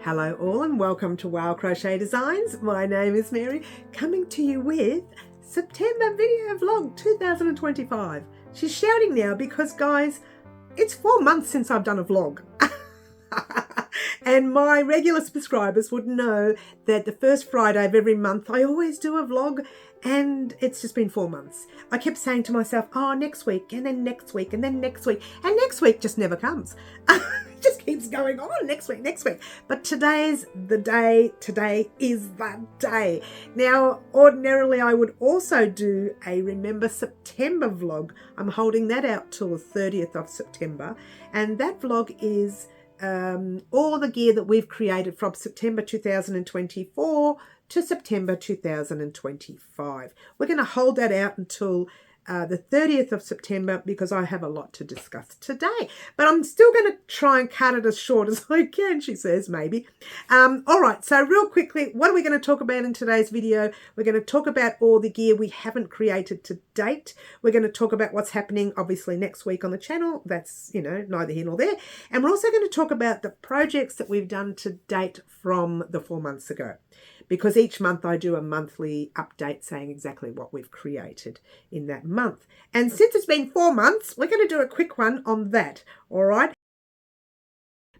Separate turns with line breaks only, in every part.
Hello all and welcome to Wow Crochet Designs. My name is Mary, coming to you with September video vlog 2025. She's shouting now because guys, it's 4 months since I've done a vlog. And my regular subscribers would know that the first Friday of every month I always do a vlog, and it's just been 4 months. I kept saying to myself, oh, next week, and then next week, and then next week, and next week just never comes. It just keeps going on, next week, next week. But today's the day, today is the day. Now, ordinarily I would also do a Remember September vlog. I'm holding that out till the 30th of September, and that vlog is all the gear that we've created from September 2024 to September 2025. We're going to hold that out until the 30th of September because I have a lot to discuss today. But I'm still going to try and cut it as short as I can, she says, maybe. All right, so real quickly, what are we going to talk about in today's video? We're going to talk about all the gear we haven't created to date. We're going to talk about what's happening, obviously, next week on the channel. That's, you know, neither here nor there. And we're also going to talk about the projects that we've done to date from the 4 months ago, because each month I do a monthly update saying exactly what we've created in that month. And since it's been 4 months, we're going to do a quick one on that, all right?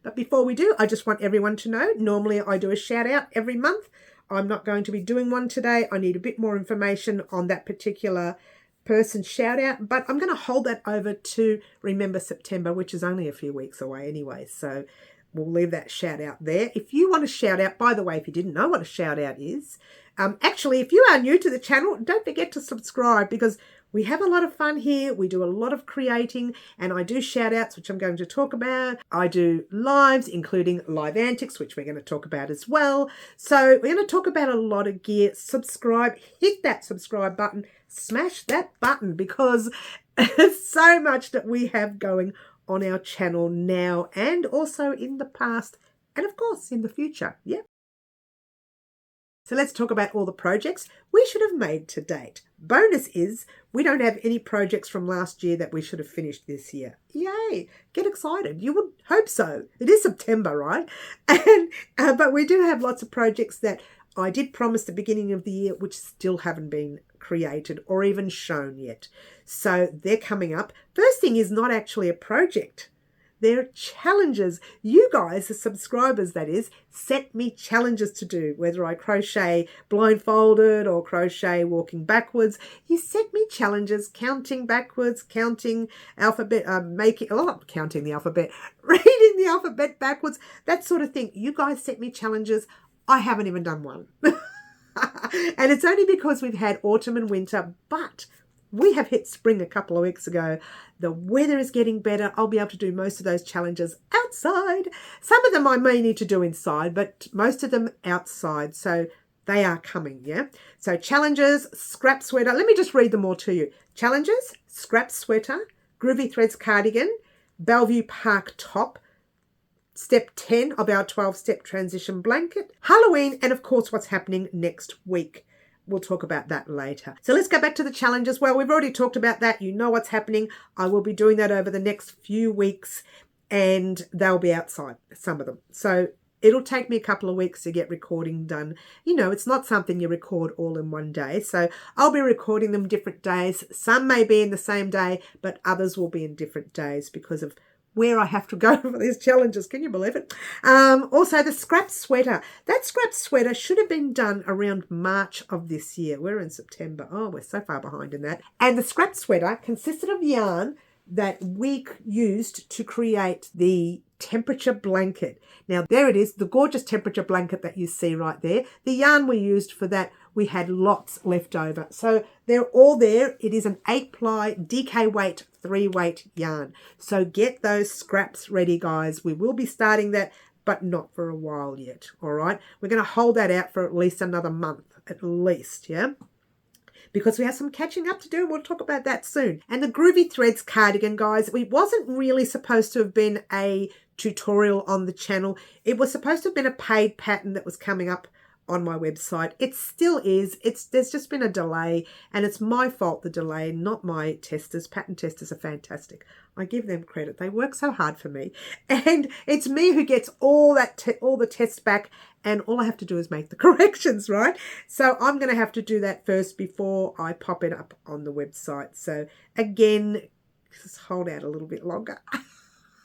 But before we do, I just want everyone to know, normally I do a shout out every month. I'm not going to be doing one today. I need a bit more information on that particular person's shout out, but I'm going to hold that over to Remember September, which is only a few weeks away anyway. So we'll leave that shout out there. If you want a shout out, by the way, if you didn't know what a shout out is, actually, if you are new to the channel, don't forget to subscribe because we have a lot of fun here. We do a lot of creating, and I do shout outs, which I'm going to talk about. I do lives, including live antics, which we're going to talk about as well. So we're going to talk about a lot of gear. Subscribe, hit that subscribe button, smash that button because there's so much that we have going on our channel now and also in the past and of course in the future. Yeah. So let's talk about all the projects we should have made to date. Bonus is we don't have any projects from last year that we should have finished this year. Yay! Get excited. You would hope so. It is September, right? And but we do have lots of projects that I did promise the beginning of the year which still haven't been created or even shown yet. So they're coming up. First thing is not actually a project. They're challenges. You guys, the subscribers that is, set me challenges to do, whether I crochet blindfolded or crochet walking backwards. You set me challenges, counting backwards, counting alphabet, counting the alphabet, reading the alphabet backwards, that sort of thing. You guys set me challenges. I haven't even done one. And it's only because we've had autumn and winter, but we have hit spring a couple of weeks ago. The weather is getting better. I'll be able to do most of those challenges outside. Some of them I may need to do inside, but most of them outside. So they are coming, yeah? So challenges, scrap sweater. Let me just read them all to you. Challenges, scrap sweater, Groovy Threads cardigan, Bellevue Park top, step 10 of our 12-step transition blanket, Halloween, and of course what's happening next week. We'll talk about that later. So let's go back to the challenges. Well, we've already talked about that. You know what's happening. I will be doing that over the next few weeks and they'll be outside, some of them. So it'll take me a couple of weeks to get recording done. You know, it's not something you record all in one day. So I'll be recording them different days. Some may be in the same day, but others will be in different days because of where I have to go for these challenges. Can you believe it? Also, the scrap sweater. That scrap sweater should have been done around March of this year. We're in September. Oh, we're so far behind in that. And the scrap sweater consisted of yarn that we used to create the temperature blanket. Now, there it is, the gorgeous temperature blanket that you see right there. The yarn we used for that, we had lots left over. So they're all there. It is an 8-ply DK weight, 3-weight yarn. So get those scraps ready, guys. We will be starting that, but not for a while yet, all right? We're going to hold that out for at least another month, at least, yeah? Because we have some catching up to do. We'll talk about that soon. And the Groovy Threads cardigan, guys, it wasn't really supposed to have been a tutorial on the channel. It was supposed to have been a paid pattern that was coming up on my website. It still is. There's just been a delay, and it's my fault, the delay, not my testers. Pattern testers are fantastic. I give them credit. They work so hard for me, and it's me who gets all the tests back, and all I have to do is make the corrections, right? So I'm going to have to do that first before I pop it up on the website. So again, just hold out a little bit longer.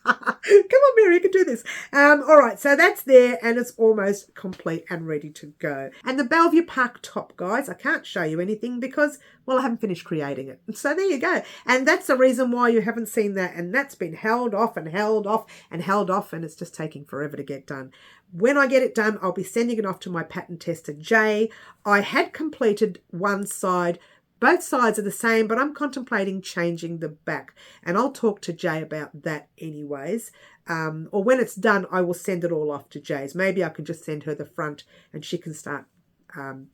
Come on, Mary, you can do this. All right, so that's there, and it's almost complete and ready to go. And the Bellevue Park top, guys, I can't show you anything because, well, I haven't finished creating it. So there you go. And that's the reason why you haven't seen that. And that's been held off and held off and held off, and it's just taking forever to get done. When I get it done, I'll be sending it off to my pattern tester, Jay. I had completed one side. Both sides are the same, but I'm contemplating changing the back. And I'll talk to Jay about that anyways. Or when it's done, I will send it all off to Jay's. Maybe I can just send her the front and she can start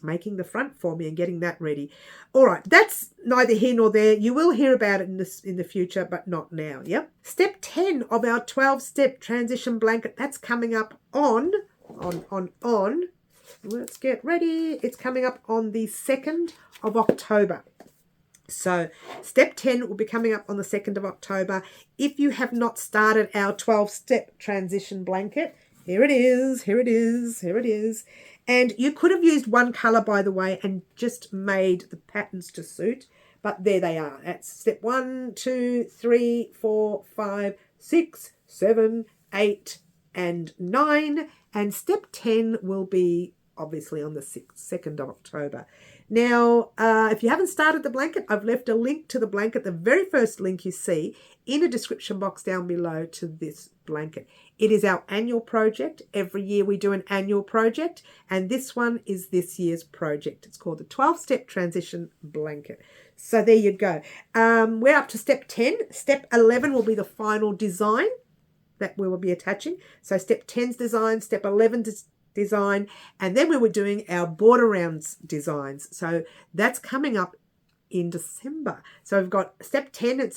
making the front for me and getting that ready. All right, that's neither here nor there. You will hear about it in the future, but not now. Yep. Step 10 of our 12-step transition blanket. That's coming up on. Let's get ready. It's coming up on the 2nd of October. So step 10 will be coming up on the 2nd of October. If you have not started our 12-step transition blanket, here it is, here it is, here it is. And you could have used one colour, by the way, and just made the patterns to suit. But there they are. That's step 1, 2, 3, 4, 5, 6, 7, 8, and 9. And step 10 will be obviously on the 2nd of October. Now, if you haven't started the blanket, I've left a link to the blanket, the very first link you see in a description box down below to this blanket. It is our annual project. Every year we do an annual project, and this one is this year's project. It's called the 12-Step Transition Blanket. So there you go. We're up to step 10. Step 11 will be the final design that we will be attaching. So step 10's design, step 11's design, and then we were doing our border rounds designs. So that's coming up in December. So we've got step 10 in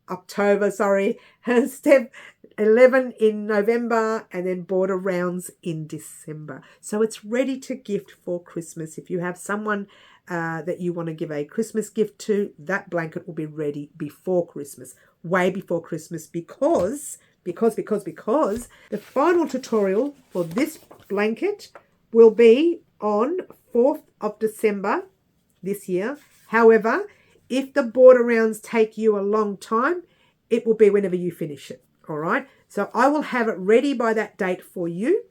October, step 11 in November, and then border rounds in December. So it's ready to gift for Christmas. If you have someone that you want to give a Christmas gift to, that blanket will be ready before Christmas, way before Christmas, because the final tutorial for this blanket will be on 4th of December this year. However, if the border rounds take you a long time, it will be whenever you finish it. All right. So I will have it ready by that date for you.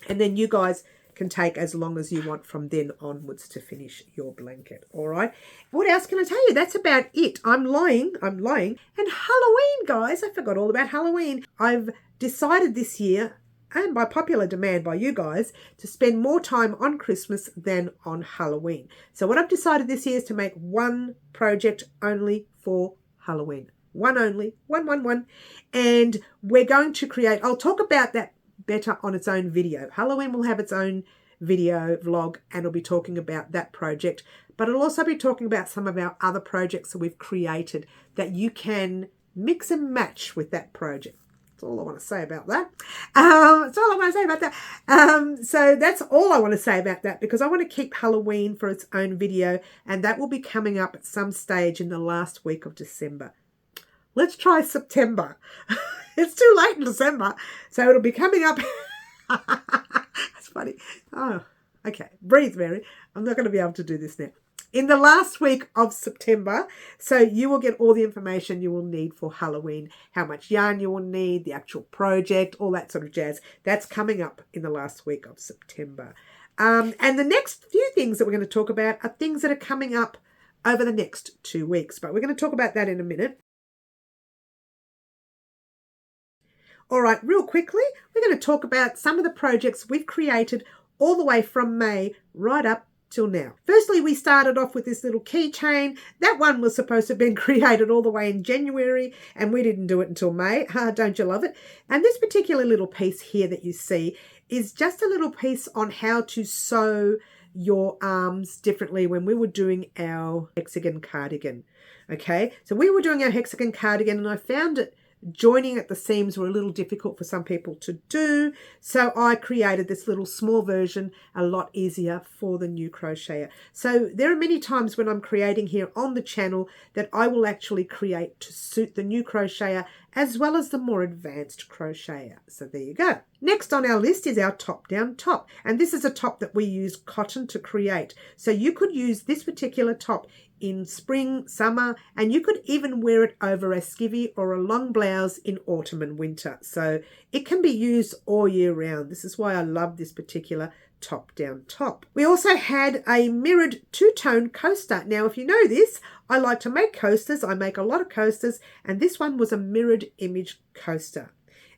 And then you guys can take as long as you want from then onwards to finish your blanket. All right. What else can I tell you? That's about it. I'm lying. And Halloween, guys. I forgot all about Halloween. I've decided this year, and by popular demand by you guys, to spend more time on Christmas than on Halloween. So what I've decided this year is to make one project only for Halloween. One only. One. And we're going to create, I'll talk about that better on its own video. Halloween will have its own video vlog, and it'll be talking about that project. But it'll also be talking about some of our other projects that we've created that you can mix and match with that project. That's all I want to say about that. So that's all I want to say about that, because I want to keep Halloween for its own video, and that will be coming up at some stage in the last week of December. Let's try September. It's too late in December, so it'll be coming up. That's funny. Oh, okay. Breathe, Mary. I'm not going to be able to do this now. In the last week of September, so you will get all the information you will need for Halloween, how much yarn you will need, the actual project, all that sort of jazz. That's coming up in the last week of September. And the next few things that we're going to talk about are things that are coming up over the next 2 weeks, but we're going to talk about that in a minute. All right, real quickly, we're going to talk about some of the projects we've created all the way from May right up till now. Firstly, we started off with this little keychain. That one was supposed to have been created all the way in January, and we didn't do it until May. Don't you love it? And this particular little piece here that you see is just a little piece on how to sew your arms differently when we were doing our hexagon cardigan. Okay, so we were doing our hexagon cardigan, and I found it joining at the seams were a little difficult for some people to do. So I created this little small version, a lot easier for the new crocheter. So there are many times when I'm creating here on the channel that I will actually create to suit the new crocheter as well as the more advanced crocheter. So there you go. Next on our list is our top-down top. And this is a top that we use cotton to create. So you could use this particular top in spring, summer, and you could even wear it over a skivvy or a long blouse in autumn and winter. So it can be used all year round. This is why I love this particular top-down top. We also had a mirrored two-tone coaster. Now, if you know this, I like to make coasters. I make a lot of coasters, and this one was a mirrored image coaster.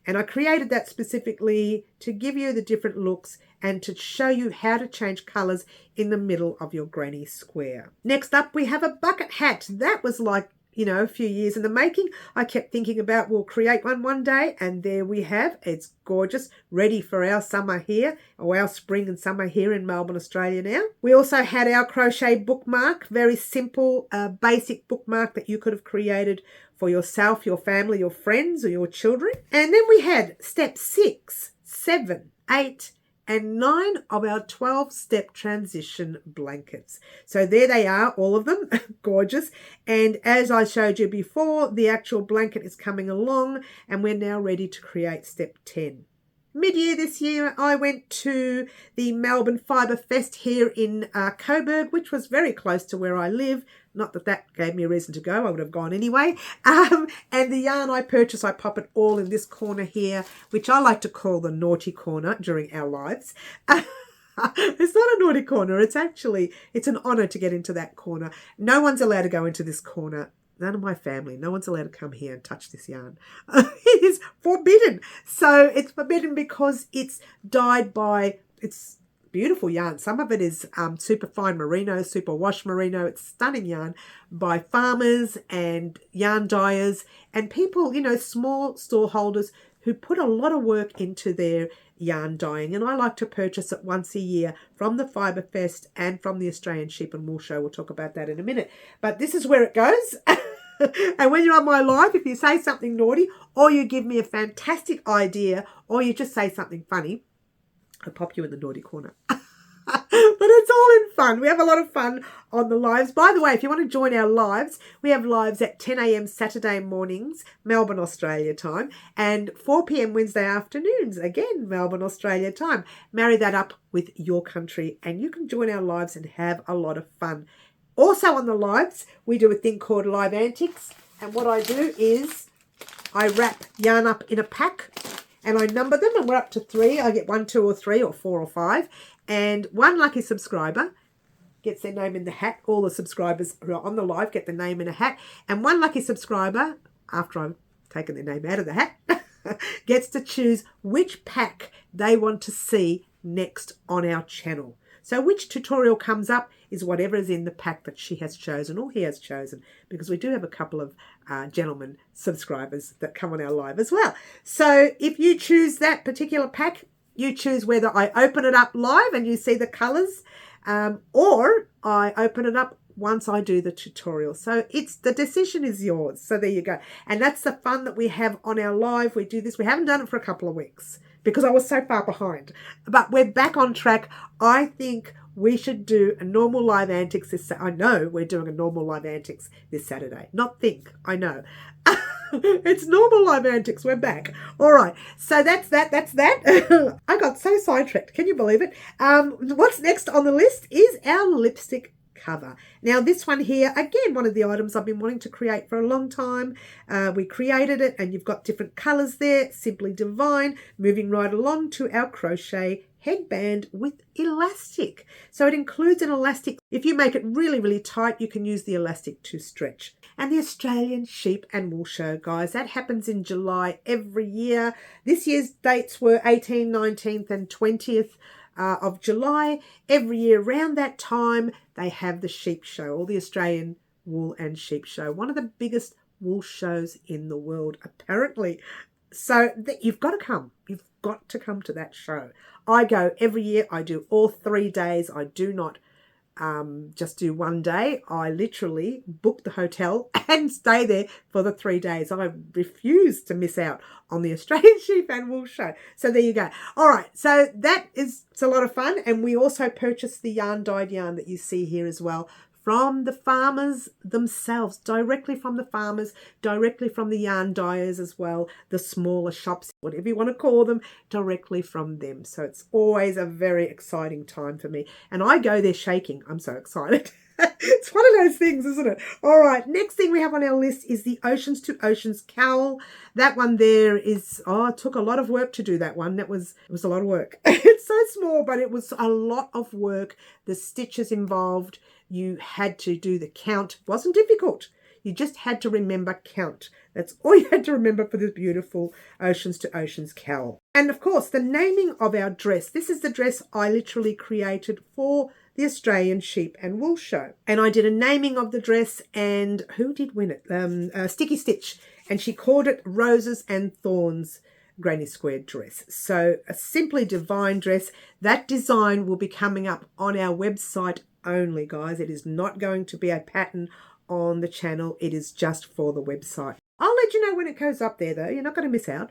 And I created that specifically to give you the different looks and to show you how to change colours in the middle of your granny square. Next up, we have a bucket hat. That was like, you know, a few years in the making. I kept thinking about we'll create one day, and there we have. It's gorgeous, ready for our summer here, or our spring and summer here in Melbourne, Australia now. We also had our crochet bookmark, very simple, basic bookmark that you could have created for yourself, your family, your friends, or your children. And then we had step 6, 7, 8, and 9 of our 12-step transition blankets. So there they are, all of them, gorgeous. And as I showed you before, the actual blanket is coming along, and we're now ready to create step 10. Mid-year this year, I went to the Melbourne Fibre Fest here in Coburg, which was very close to where I live. Not that that gave me a reason to go. I would have gone anyway. And the yarn I purchased, I pop it all in this corner here, which I like to call the naughty corner during our lives. It's not a naughty corner. It's an honour to get into that corner. No one's allowed to go into this corner. None of my family. No one's allowed to come here and touch this yarn. It is forbidden. So it's forbidden because it's dyed by, it's beautiful yarn. Some of it is super fine merino, super wash merino. It's stunning yarn by farmers and yarn dyers and people, you know, small store holders who put a lot of work into their yarn dyeing. And I like to purchase it once a year from the Fibre Fest and from the Australian Sheep and Wool Show. We'll talk about that in a minute. But this is where it goes. And when you're on my live, if you say something naughty or you give me a fantastic idea or you just say something funny, I'll pop you in the naughty corner. But it's all in fun. We have a lot of fun on the lives. By the way, if you want to join our lives, we have lives at 10 a.m. Saturday mornings, Melbourne, Australia time, and 4 p.m. Wednesday afternoons, again, Melbourne, Australia time. Marry that up with your country and you can join our lives and have a lot of fun. Also on the lives, we do a thing called Live Antics. And what I do is I wrap yarn up in a pack and I number them, and we're up to 3. I get 1, 2, or 3, or 4 or 5. And one lucky subscriber gets their name in the hat. All the subscribers who are on the live get their name in a hat. And one lucky subscriber, after I've taken their name out of the hat, gets to choose which pack they want to see next on our channel. So which tutorial comes up is whatever is in the pack that she has chosen or he has chosen, because we do have a couple of gentlemen subscribers that come on our live as well. So if you choose that particular pack, you choose whether I open it up live and you see the colours or I open it up once I do the tutorial. So the decision is yours. So there you go. And that's the fun that we have on our live. We do this. We haven't done it for a couple of weeks because I was so far behind. But we're back on track. I think we should do a normal live antics this I know we're doing a normal live antics this Saturday. Not think, I know. It's normal live antics. We're back. All right. So that's that. I got so sidetracked. Can you believe it? What's next on the list is our lipstick cover. Now this one here, again, one of the items I've been wanting to create for a long time. We created it and you've got different colors there. Simply divine. Moving right along to our crochet headband with elastic. So it includes an elastic. If you make it really, really tight, you can use the elastic to stretch. And the Australian Sheep and Wool Show, guys, that happens in July every year. This year's dates were 18th, 19th and 20th of July. Every year around that time, they have the Sheep Show, or the Australian Wool and Sheep Show, one of the biggest wool shows in the world, apparently. So you've got to come. You've got to come to that show. I go every year. I do all 3 days. I do not just do one day. I literally booked the hotel and stay there for the 3 days. I refuse to miss out on the Australian Sheep and Wool Show. So there you go. All right, so it's a lot of fun. And we also purchased the dyed yarn that you see here as well, from the farmers themselves, directly from the farmers, directly from the yarn dyers as well, the smaller shops, whatever you want to call them, directly from them. So it's always a very exciting time for me. And I go there shaking. I'm so excited. It's one of those things, isn't it? All right, next thing we have on our list is the Oceans to Oceans cowl. That one there is, it took a lot of work to do that one. It was a lot of work. It's so small, but it was a lot of work. The stitches involved, you had to do the count. It wasn't difficult. You just had to remember count. That's all you had to remember for this beautiful Oceans to Oceans cowl. And of course, the naming of our dress. This is the dress I literally created for the Australian Sheep and Wool Show. And I did a naming of the dress, and who did win it? Sticky Stitch. And she called it Roses and Thorns Granny Square dress. So a simply divine dress. That design will be coming up on our website only, guys. It is not going to be a pattern on the channel. It is just for the website. I'll let you know when it goes up there, though. You're not going to miss out.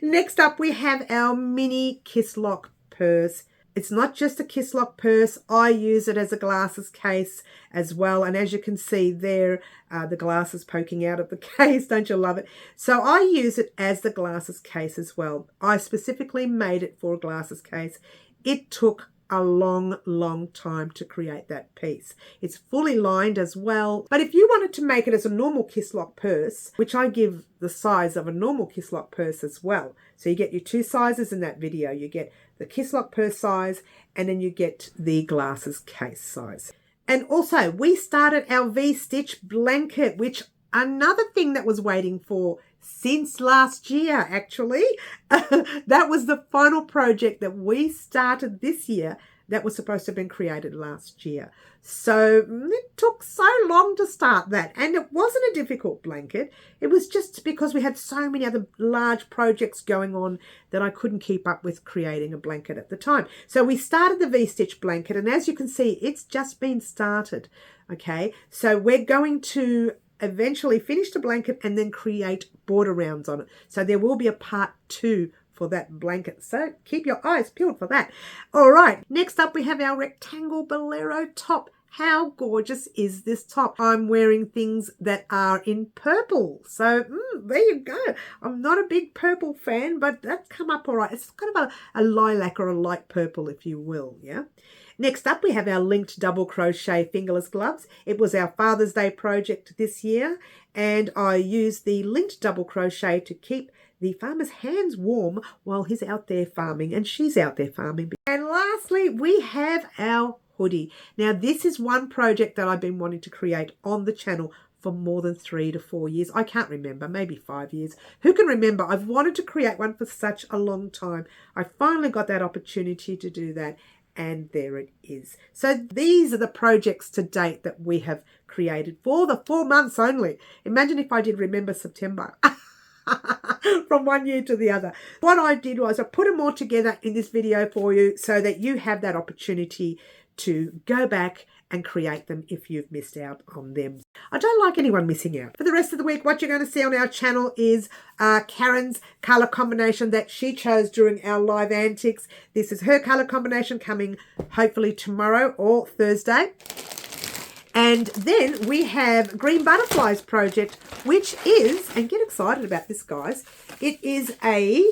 Next up, we have our mini Kiss Lock purse. It's not just a Kiss Lock purse. I use it as a glasses case as well. And as you can see there, the glasses poking out of the case. Don't you love it? So I use it as the glasses case as well. I specifically made it for a glasses case. It took a long time to create that piece. It's fully lined as well. But if you wanted to make it as a normal Kiss Lock purse, which I give the size of a normal Kiss Lock purse as well. So you get your two sizes in that video. You get the Kiss Lock purse size, and then you get the glasses case size. And also, we started our V-stitch blanket, which another thing that was waiting for since last year, actually. That was the final project that we started this year that was supposed to have been created last year. So it took so long to start that. And it wasn't a difficult blanket. It was just because we had so many other large projects going on that I couldn't keep up with creating a blanket at the time. So we started the V-stitch blanket, and as you can see, it's just been started. Okay, so we're going to eventually finish the blanket and then create border rounds on it. So there will be a part 2 for that blanket. So keep your eyes peeled for that. All right, next up we have our rectangle bolero top. How gorgeous is this top? I'm wearing things that are in purple. So there you go. I'm not a big purple fan, but that's come up all right. It's kind of a lilac or a light purple, if you will, yeah? Next up, we have our linked double crochet fingerless gloves. It was our Father's Day project this year, and I used the linked double crochet to keep the farmer's hands warm while he's out there farming and she's out there farming. And lastly, we have our hoodie. Now, this is one project that I've been wanting to create on the channel for more than 3 to 4 years. I can't remember, maybe 5 years. Who can remember? I've wanted to create one for such a long time. I finally got that opportunity to do that. And there it is. So these are the projects to date that we have created for the 4 months only. Imagine if I did remember September from one year to the other. What I did was I put them all together in this video for you so that you have that opportunity to go back and create them if you've missed out on them. I don't like anyone missing out. For the rest of the week, what you're going to see on our channel is Karen's colour combination that she chose during our live antics. This is her colour combination coming hopefully tomorrow or Thursday. And then we have Green Butterflies project, which is, and get excited about this, guys, it is a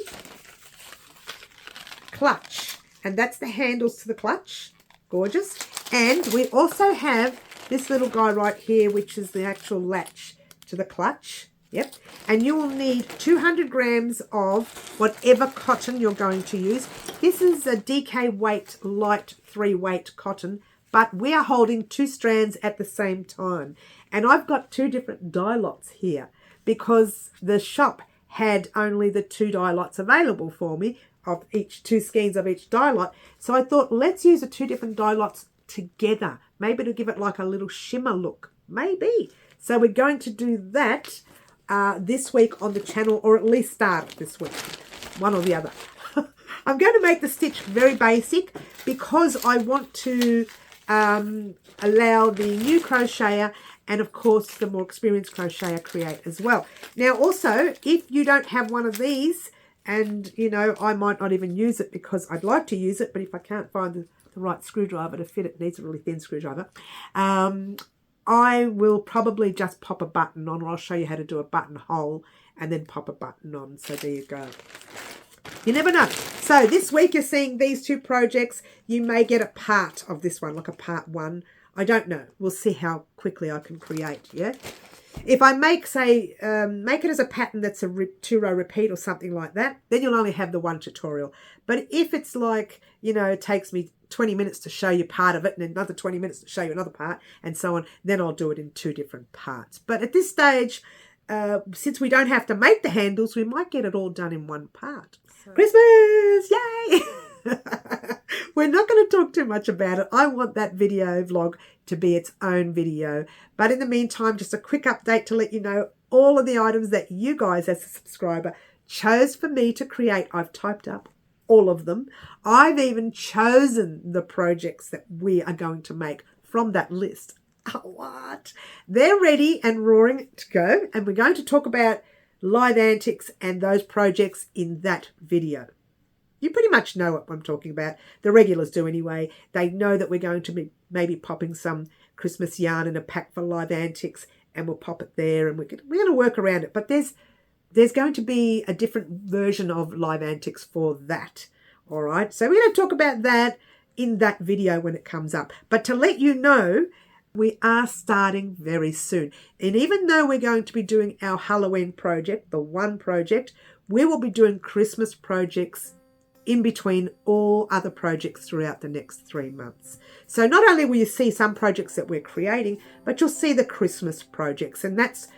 clutch. And that's the handles to the clutch. Gorgeous. And we also have this little guy right here, which is the actual latch to the clutch. Yep. And you will need 200 grams of whatever cotton you're going to use. This is a DK weight, light 3-weight cotton, but we are holding 2 strands at the same time. And I've got 2 different dye lots here because the shop had only the 2 dye lots available for me of each 2 skeins of each dye lot. So I thought, let's use the 2 different dye lots together. Maybe to give it like a little shimmer look. Maybe. So we're going to do that this week on the channel, or at least start this week. One or the other. I'm going to make the stitch very basic because I want to allow the new crocheter and, of course, the more experienced crocheter create as well. Now, also, if you don't have one of these, and, you know, I might not even use it because I'd like to use it, but if I can't find the right screwdriver to fit it, needs a really thin screwdriver, I will probably just pop a button on, or I'll show you how to do a buttonhole and then pop a button on. So there you go. You never know. So this week you're seeing these two projects. You may get a part of this one, like a part one. I don't know. We'll see how quickly I can create, yeah? If I make, say, make it as a pattern that's a 2-row repeat or something like that, then you'll only have the one tutorial. But if it's like, you know, it takes me 20 minutes to show you part of it and another 20 minutes to show you another part and so on, then I'll do it in 2 different parts. But at this stage, since we don't have to make the handles, we might get it all done in one part. So. Christmas! Yay! We're not going to talk too much about it. I want that video vlog to be its own video. But in the meantime, just a quick update to let you know all of the items that you guys as a subscriber chose for me to create. I've typed up all of them. I've even chosen the projects that we are going to make from that list. Oh, what? They're ready and roaring to go. And we're going to talk about live antics and those projects in that video. You pretty much know what I'm talking about. The regulars do anyway. They know that we're going to be maybe popping some Christmas yarn in a pack for live antics, and we'll pop it there, and we're going to work around it. But there's going to be a different version of live antics for that. All right. So we're going to talk about that in that video when it comes up. But to let you know, we are starting very soon. And even though we're going to be doing our Halloween project, the one project, we will be doing Christmas projects in between all other projects throughout the next 3 months. So not only will you see some projects that we're creating, but you'll see the Christmas projects. And that's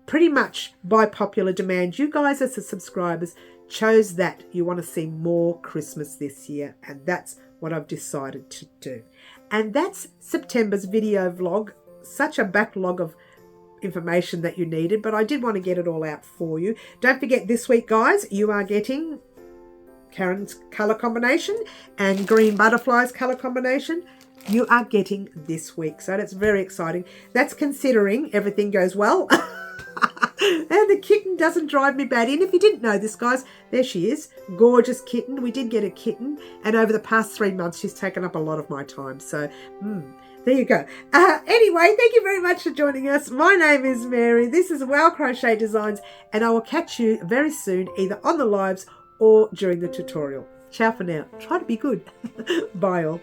pretty much by popular demand. You guys as the subscribers chose that you want to see more Christmas this year. And that's what I've decided to do. And that's September's video vlog. Such a backlog of information that you needed, but I did want to get it all out for you. Don't forget this week, guys, you are getting Karen's colour combination and Green Butterfly's colour combination. You are getting this week. So that's very exciting. That's considering everything goes well. And the kitten doesn't drive me bad. And if you didn't know this, guys, there she is. Gorgeous kitten. We did get a kitten. And over the past 3 months, she's taken up a lot of my time. So, there you go. Anyway, thank you very much for joining us. My name is Mary. This is Wow Crochet Designs. And I will catch you very soon, either on the lives or during the tutorial. Ciao for now. Try to be good. Bye all.